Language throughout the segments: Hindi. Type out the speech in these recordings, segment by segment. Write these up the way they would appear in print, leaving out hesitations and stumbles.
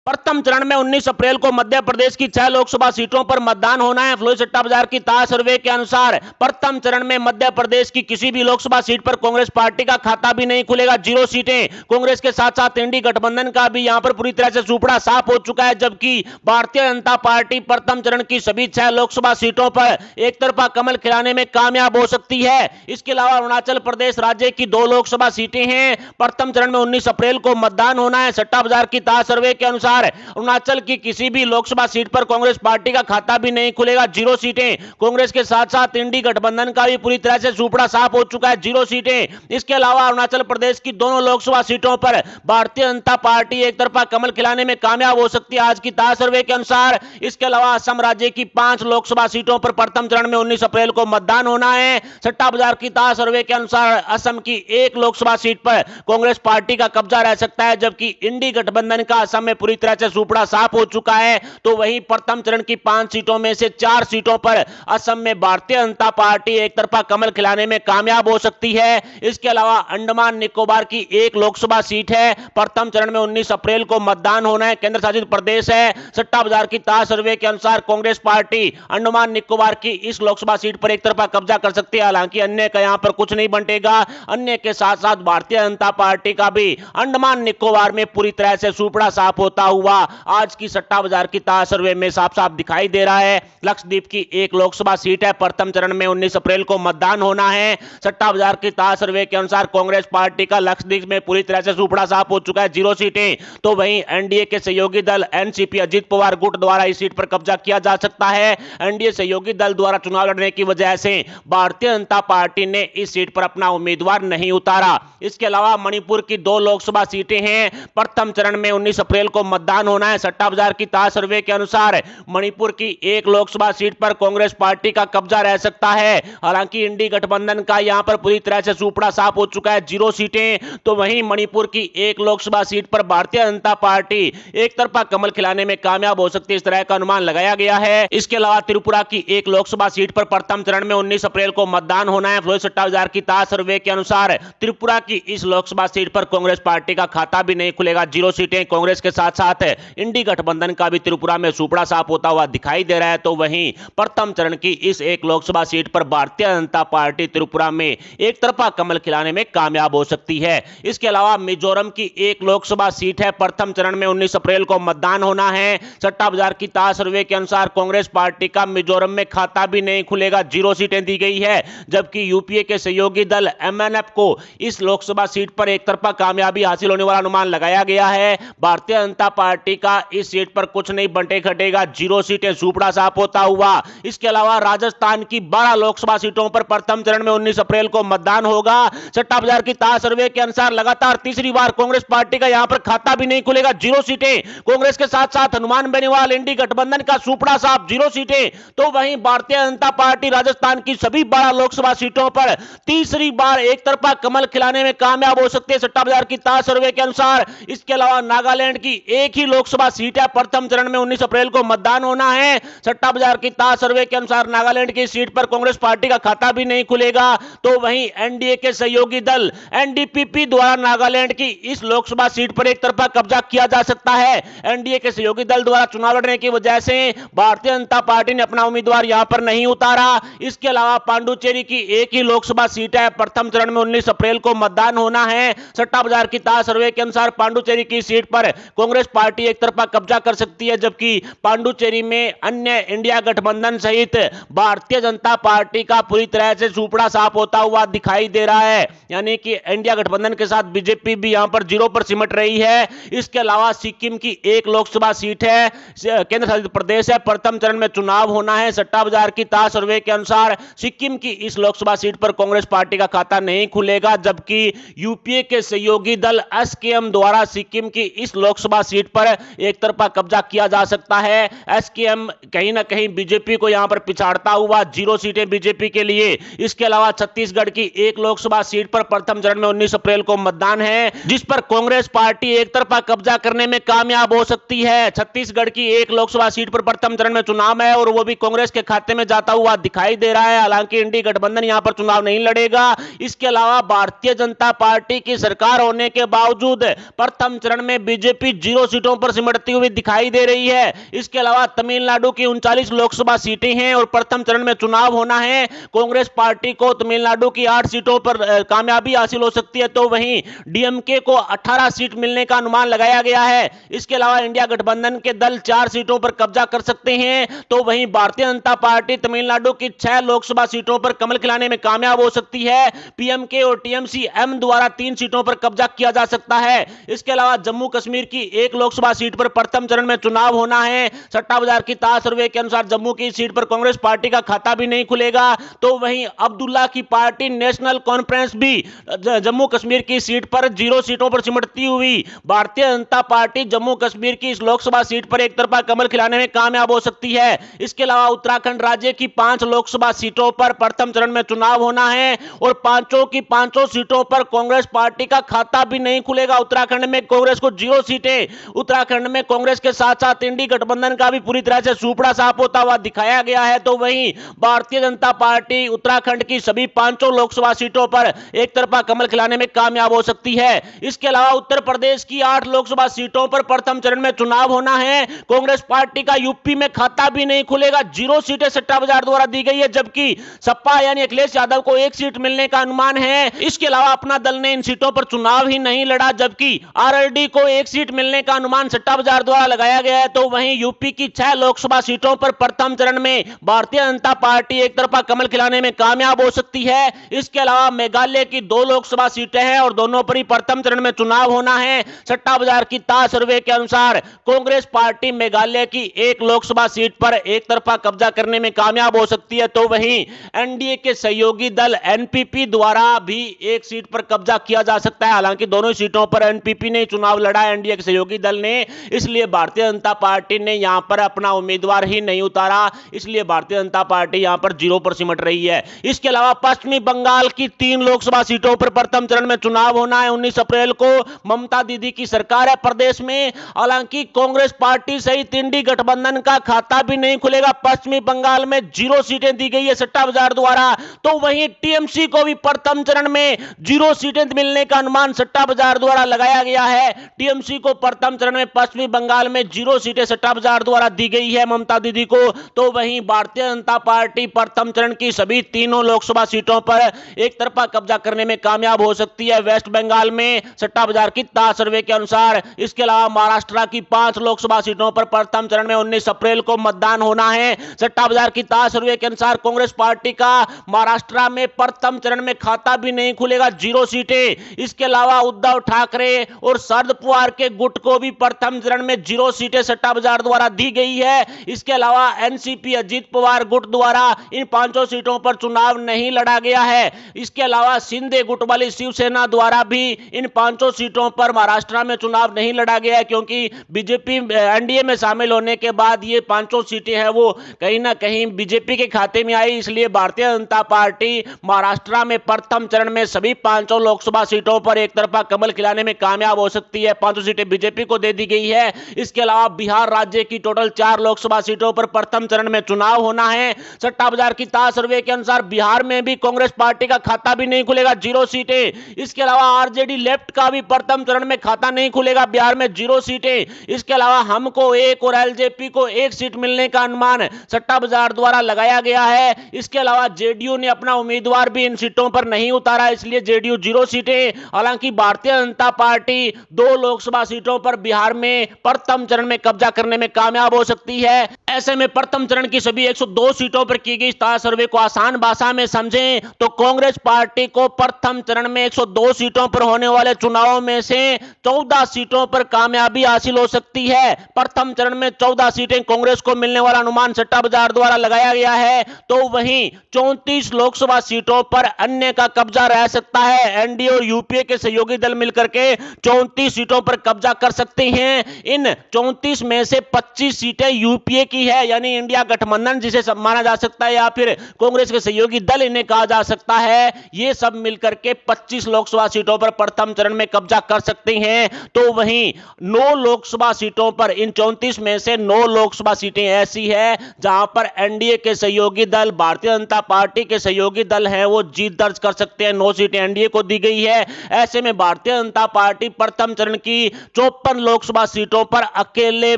प्रथम चरण में 19 अप्रैल को मध्य प्रदेश की 6 लोकसभा सीटों पर मतदान होना है। फ्लोई सट्टा बाजार की ताजा सर्वे के अनुसार प्रथम चरण में मध्य प्रदेश की किसी भी लोकसभा सीट पर कांग्रेस पार्टी का खाता भी नहीं खुलेगा, 0 सीटें। कांग्रेस के साथ साथ इंडी गठबंधन का भी यहां पर पूरी तरह से सुपड़ा साफ हो चुका है, जबकि भारतीय जनता पार्टी प्रथम चरण की सभी 6 लोकसभा सीटों पर एक तरफा कमल खिलाने में कामयाब हो सकती है। इसके अलावा अरुणाचल प्रदेश राज्य की 2 लोकसभा सीटें हैं। प्रथम चरण में 19 अप्रैल को मतदान होना है। सट्टा बाजार की ताजा सर्वे के अनुसार अरुणाचल की किसी भी लोकसभा सीट पर कांग्रेस पार्टी का खाता भी नहीं खुलेगा, 0 सीटें। कांग्रेस के साथ साथ इंडी गठबंधन का भी पूरी तरह से सुपड़ा साफ हो चुका है, 0 सीटें। इसके अलावा अरुणाचल प्रदेश की दोनों लोकसभा सीटों पर भारतीय जनता पार्टी एक तरफा कमल खिलाने में कामयाब हो सकती है आज की ताजा सर्वे के अनुसार। इसके अलावा असम राज्य की 5 लोकसभा सीटों पर प्रथम चरण में 19 अप्रैल को मतदान होना है। सट्टा बाजार की ताजा सर्वे के अनुसार असम की 1 लोकसभा सीट पर कांग्रेस पार्टी का कब्जा रह सकता है, जबकि इंडी गठबंधन का असम में पूरी तरह से सुपड़ा साफ हो चुका है। तो वहीं प्रथम चरण की 5 सीटों में से 4 सीटों पर असम में भारतीय जनता पार्टी एक तरफा कमल खिलाने में कामयाब हो सकती है। इसके अलावा अंडमान निकोबार की 1 लोकसभा सीट है। प्रथम चरण में 19 अप्रैल को मतदान होना है, केंद्र शासित प्रदेश है। सट्टा बाजार की ताजा सर्वे के अनुसार कांग्रेस पार्टी अंडमान निकोबार की इस लोकसभा सीट पर एक तरफा कब्जा कर सकती है। हालांकि अन्य का यहां पर कुछ नहीं बंटेगा। अन्य के साथ साथ भारतीय जनता पार्टी का भी अंडमान निकोबार में पूरी तरह से सुपड़ा साफ होता हुआ आज की सट्टा बाजार की ताजा सर्वे में साफ साफ दिखाई दे रहा है। लक्षद्वीप की 1 लोकसभा सीट है। प्रथम चरण में 19 अप्रैल को मतदान होना है। सट्टा बाजार की ताजा सर्वे के अनुसार कांग्रेस पार्टी का लक्षद्वीप में पूरी तरह से सुपड़ा साफ हो चुका है, 0 सीटें। तो वहीं एनडीए के सहयोगी दल एनसीपी अजीत पवार गुट द्वारा इस सीट पर कब्जा किया जा सकता है। एनडीए सहयोगी दल द्वारा चुनाव लड़ने की वजह से भारतीय जनता पार्टी ने इस सीट पर अपना उम्मीदवार नहीं उतारा। इसके अलावा मणिपुर की 2 लोकसभा सीटें हैं। प्रथम चरण में 19 अप्रैल को मतदान होना है। सट्टा बाजार की ताजा सर्वे के अनुसार मणिपुर की 1 लोकसभा सीट पर कांग्रेस पार्टी का कब्जा रह सकता है। हालांकि इंडी गठबंधन का यहां पर पूरी तरह से सुपड़ा साफ हो चुका है, 0 सीटें। तो वहीं मणिपुर की 1 लोकसभा सीट पर भारतीय जनता पार्टी एक तरफा कमल खिलाने में कामयाब हो सकती है, इस तरह का अनुमान लगाया गया है। इसके अलावा त्रिपुरा की 1 लोकसभा सीट पर प्रथम चरण में 19 अप्रैल को मतदान होना है। फ्लोई सट्टा बाजार की ताजा सर्वे के अनुसार त्रिपुरा की इस लोकसभा सीट पर कांग्रेस पार्टी का खाता भी नहीं खुलेगा, 0 सीटें। कांग्रेस के साथ साथ इंडी गठबंधन का भी त्रिपुरा में सुपड़ा साफ होता हुआ दिखाई दे रहा है। तो वहीं प्रथम चरण की इस 1 लोकसभा सीट पर भारतीय जनता पार्टी त्रिपुरा में एक तरफा कमल खिलाने में कामयाब हो सकती है। इसके अलावा मिजोरम की 1 लोकसभा सीट है। प्रथम चरण में 19 अप्रैल को मतदान होना है। सट्टा बाजार की ताजा सर्वे के अनुसार कांग्रेस पार्टी का मिजोरम में खाता भी नहीं खुलेगा, 0 सीटें दी गई है। जबकि यूपीए के सहयोगी दल एमएनएफ को इस लोकसभा सीट पर एक तरफा कामयाबी हासिल होने वाला अनुमान लगाया गया है। भारतीय जनता पार्टी का इस सीट पर कुछ नहीं बंटे घटेगा, 0 सीटें, सुपड़ा साफ होता हुआ। इसके अलावा राजस्थान की 12 लोकसभा सीटों पर प्रथम चरण में 19 अप्रैल को मतदान होगा। सट्टा बाजार की ताजा सर्वे के अनुसार लगातार तीसरी बार कांग्रेस पार्टी का यहां पर खाता भी नहीं खुलेगा, 0 सीटें। कांग्रेस के साथ साथ हनुमान बेनीवाल इंडी गठबंधन का सुपड़ा साफ, 0 सीटें। तो वहीं भारतीय जनता पार्टी राजस्थान की सभी 12 लोकसभा सीटों पर तीसरी बार एक तरफा कमल खिलाने में कामयाब हो सकती है, सट्टा बाजार की ताजा सर्वे के अनुसार। इसके अलावा नागालैंड की 1 ही लोकसभा सीट है। प्रथम चरण में 19 अप्रैल को मतदान होना है। सट्टा बाजार की ताजा सर्वे के अनुसार नागालैंड की सीट पर कांग्रेस पार्टी का खाता भी नहीं खुलेगा। तो वहीं एनडीए के सहयोगी दल एनडीपीपी द्वारा नागालैंड की इस लोकसभा सीट पर एक तरफा कब्जा किया जा सकता है। एनडीए के सहयोगी दल द्वारा चुनाव लड़ने की वजह से भारतीय जनता पार्टी ने अपना उम्मीदवार यहां पर नहीं उतारा। इसके अलावा पांडुचेरी की 1 ही लोकसभा सीट है। प्रथम चरण में 19 अप्रैल को मतदान होना है। सट्टा बाजार की ताजा सर्वे के अनुसार पांडुचेरी की सीट पर कांग्रेस पार्टी एक तरफा कब्जा कर सकती है, जबकि पांडुचेरी में अन्य इंडिया गठबंधन सहित भारतीय जनता पार्टी का पूरी तरह से सुपड़ा साफ होता हुआ दिखाई दे रहा है। यानी कि इंडिया गठबंधन के साथ बीजेपी भी यहां पर 0 पर सिमट रही है। इसके अलावा सिक्किम की 1 लोकसभा सीट है, केंद्र शासित प्रदेश है। प्रथम चरण में चुनाव होना है। सट्टा बाजार की ताजा सर्वे के अनुसार सिक्किम की इस लोकसभा सीट पर कांग्रेस पार्टी का खाता नहीं खुलेगा, जबकि यूपीए के सहयोगी दल एसकेएम द्वारा सिक्किम की इस लोकसभा सीट पर एक तरफा कब्जा किया जा सकता है। एसकेएम कहीं ना कहीं बीजेपी को यहां पर पिछाड़ता हुआ, 0 सीटें बीजेपी के लिए। इसके अलावा छत्तीसगढ़ की 1 लोकसभा सीट पर प्रथम चरण में 19 अप्रैल को मतदान है, जिस पर कांग्रेस पार्टी एक तरफा कब्जा करने में कामयाब हो सकती है। छत्तीसगढ़ की 1 लोकसभा सीट पर प्रथम चरण में चुनाव है और वो भी कांग्रेस के खाते में जाता हुआ दिखाई दे रहा है। हालांकि इंडी गठबंधन यहां पर चुनाव नहीं लड़ेगा। इसके अलावा भारतीय जनता पार्टी की सरकार होने के बावजूद प्रथम चरण में बीजेपी 0 सीटों पर सिमटती हुई दिखाई दे रही है। इसके अलावा तमिलनाडु की 39 लोकसभा सीटें हैं और प्रथम चरण में चुनाव होना है। कांग्रेस पार्टी को तमिलनाडु की 8 सीटों पर कामयाबी हासिल हो सकती है, तो वहीं डीएमके को 18 सीट मिलने का अनुमान लगाया गया है। इसके अलावा इंडिया गठबंधन के दल 4 सीटों पर कब्जा कर सकते हैं, तो वहीं भारतीय जनता पार्टी तमिलनाडु की 6 लोकसभा सीटों पर कमल खिलाने में कामयाब हो सकती है। पीएमके और टीएमसी एम द्वारा 3 सीटों पर कब्जा किया जा सकता है। इसके अलावा जम्मू कश्मीर की 1 लोकसभा सीट पर प्रथम चरण में चुनाव होना है। सट्टा बाजार की ताज सर्वे के अनुसार जम्मू की सीट पर कांग्रेस पार्टी का खाता भी नहीं खुलेगा, तो वहीं अब्दुल्ला की पार्टी नेशनल कॉन्फ्रेंस भी जम्मू कश्मीर की सीट पर 0 सीटों पर सिमटती हुई भारतीय जनता पार्टी जम्मू कश्मीर की इस लोकसभा सीट पर एक तरफा कमल खिलाने में कामयाब हो सकती है। इसके अलावा उत्तराखंड राज्य की 5 लोकसभा सीटों पर प्रथम चरण में चुनाव होना है और पांचों की 500 सीटों पर कांग्रेस पार्टी का खाता भी नहीं खुलेगा। उत्तराखंड में कांग्रेस को 0 सीटें, उत्तराखंड में कांग्रेस के साथ साथ इंडी गठबंधन का भी पूरी तरह से सुपड़ा साफ होता हुआ दिखाया गया है, तो वहीं भारतीय जनता पार्टी उत्तराखंड की सभी 500 लोकसभा सीटों पर एक तरफा कमल खिलाने में कामयाब हो सकती है। इसके अलावा उत्तर प्रदेश की 8 लोकसभा सीटों पर प्रथम चरण में चुनाव होना है। कांग्रेस पार्टी का यूपी में खाता भी नहीं खुलेगा, 0 सीटें सट्टा बाजार द्वारा दी गई है, जबकि सपा यानी अखिलेश यादव को 1 सीट मिलने का अनुमान है। इसके अलावा अपना दल ने इन सीटों पर चुनाव ही नहीं लड़ा, जबकि आरएलडी को 1 सीट मिलने का अनुमान सट्टा बाजार द्वारा लगाया गया है, तो वहीं यूपी की 6 लोकसभा सीटों पर प्रथम चरण में भारतीय जनता पार्टी एक तरफा कमल खिलाने में कामयाब हो सकती है। इसके अलावा मेघालय की 2 लोकसभा सीटें हैं और दोनों पर ही प्रथम चरण में चुनाव होना है। सट्टा बाजार की ताज सर्वे के अनुसार कांग्रेस पार्टी मेघालय की 1 लोकसभा सीट पर एक तरफा कब्जा करने में कामयाब हो सकती है, तो वहीं एनडीए के सहयोगी दल एनपीपी द्वारा भी 1 सीट पर कब्जा किया जा सकता है। हालांकि दोनों सीटों पर एनपीपी ने चुनाव लड़ा है, एनडीए के सहयोगी दल ने, इसलिए भारतीय जनता पार्टी ने यहां पर अपना उम्मीदवार ही नहीं उतारा, इसलिए भारतीय जनता पार्टी यहां पर 0 पर सिमट रही है। इसके अलावा पश्चिमी बंगाल की 3 लोकसभा सीटों पर प्रथम चरण में चुनाव होना है। 19 अप्रैल को ममता दीदी की सरकार है प्रदेश में, हालांकि कांग्रेस पार्टी सहित इंडी गठबंधन का खाता भी नहीं खुलेगा। पश्चिमी बंगाल में 0 सीटें दी गई है सट्टा बाजार द्वारा, तो वहीं टीएमसी को भी प्रथम चरण में 0 सीटें मिलने का अनुमान सट्टा बाजार द्वारा लगाया गया है। टीएमसी को प्रथम चरण में पश्चिमी बंगाल में 0 सीटें सट्टा बाजार द्वारा दी गई है ममता दीदी को, तो वहीं भारतीय जनता पार्टी प्रथम चरण की सभी तीनों लोकसभा सीटों पर एक तरफा कब्जा करने में कामयाब हो सकती है। वेस्ट बंगाल में सट्टा बाजार की ताज सर्वे के अनुसार, इसके अलावा महाराष्ट्र की 5 लोकसभा सीटों पर प्रथम चरण में 19 अप्रैल को मतदान होना है। सट्टा बाजार की ताज सर्वे के अनुसार कांग्रेस पार्टी का महाराष्ट्र में प्रथम चरण में खाता भी नहीं खुलेगा, 0 सीटें। इसके अलावा उद्धव ठाकरे और शरद पवार के गुट को भी प्रथम चरण में 0 सीटें सट्टा बाजार द्वारा दी गई है। इसके अलावा एनसीपी अजीत पवार गुट द्वारा इन 500 सीटों पर चुनाव नहीं लड़ा गया है। इसके अलावा शिंदे गुट वाली शिवसेना द्वारा भी इन 500 सीटों पर महाराष्ट्र में चुनाव नहीं लड़ा गया है, क्योंकि बीजेपी एनडीए में शामिल होने के बाद ये 500 सीटें हैं वो कहीं ना कहीं बीजेपी के खाते में आई, इसलिए भारतीय जनता पार्टी महाराष्ट्र में प्रथम चरण में सभी 500 लोकसभा सीटों पर एक तरफा कमल खिलाने में कामयाब हो सकती है। 500 सीटें बीजेपी को दे दी गई है। इसके अलावा बिहार राज्य की टोटल 4 लोकसभा सीटों पर प्रथम चरण में चुनाव होना है। सट्टा बाजार की ताज सर्वे के अनुसार बिहार में भी कांग्रेस पार्टी का खाता भी नहीं खुलेगा, 0 सीटें। इसके अलावा आरजेडी लेफ्ट का भी प्रथम चरण में खाता नहीं खुलेगा, बिहार में 0 सीटें। इसके अलावा हमको 1 और एलजेपी को 1 सीट मिलने का अनुमान सट्टा बाजार द्वारा लगाया गया है। इसके अलावा जेडीयू ने अपना उम्मीदवार भी इन सीटों पर नहीं उतारा, इसलिए जेडीयू 0 सीटें। हालांकि भारतीय जनता पार्टी 2 लोकसभा सीटों पर बिहार में प्रथम चरण में कब्जा करने में कामयाब हो सकती है। ऐसे में प्रथम चरण की सभी 102 सीटों पर की गई ताज सर्वे को आसान भाषा में समझें तो कांग्रेस पार्टी को प्रथम चरण में 102 सीटों पर होने वाले चुनावों में से 14 सीटों पर कामयाबी हासिल हो सकती है। प्रथम चरण में 14 सीटें कांग्रेस को मिलने वाला अनुमान सट्टा बाजार द्वारा लगाया गया है, तो वहीं 34 लोकसभा सीटों पर अन्य का कब्जा रह सकता है। एनडीए और यूपीए के सहयोगी दल मिलकर के 34 सीटों पर कब्जा कर सकते हैं। इन 34 में से 25 सीटें यूपीए की है, यानी इंडिया गठबंधन जिसे माना जा सकता है, या फिर कांग्रेस के सहयोगी दल इन्हें कहा जा सकता है। ये सब मिलकर के 25 लोकसभा सीटों पर प्रथम चरण में कब्जा कर सकते हैं, तो वहीं 9 लोकसभा सीटों पर, इन 34 में से 9 लोकसभा सीटें ऐसी है जहां पर एनडीए के सहयोगी दल, भारतीय जनता पार्टी के सहयोगी दल हैं, वो जीत दर्ज कर सकते हैं। 9 सीटें एनडीए को दी गई है। ऐसे में भारतीय जनता पार्टी प्रथम चरण की 54 लोकसभा सीटों पर अकेले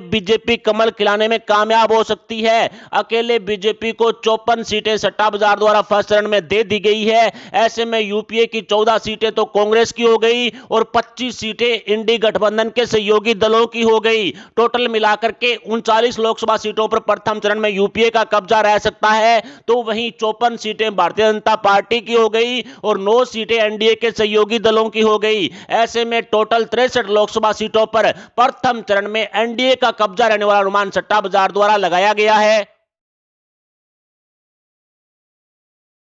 बीजेपी कमल खिलाने में कामयाब हो सकती है। अकेले बीजेपी को 54 सीटें सट्टा बाजार द्वारा फर्स्ट चरण में दे दी गई है। ऐसे में यूपीए की 14 सीटें तो कांग्रेस की हो गई और 25 सीटें इंडी गठबंधन के सहयोगी दलों की हो गई। टोटल मिलाकर के 39 लोकसभा सीटों पर प्रथम चरण में यूपीए का कब्जा रह सकता है, तो वहीं 54 सीटें भारतीय जनता पार्टी की हो गई और 9 सीटें एनडीए के सहयोगी दलों की हो गई। ऐसे में टोटल 63 लोकसभा सीटों पर प्रथम चरण में एनडीए का कब्जा रहने वाला अनुमान सट्टा बाजार द्वारा लगाया गया है।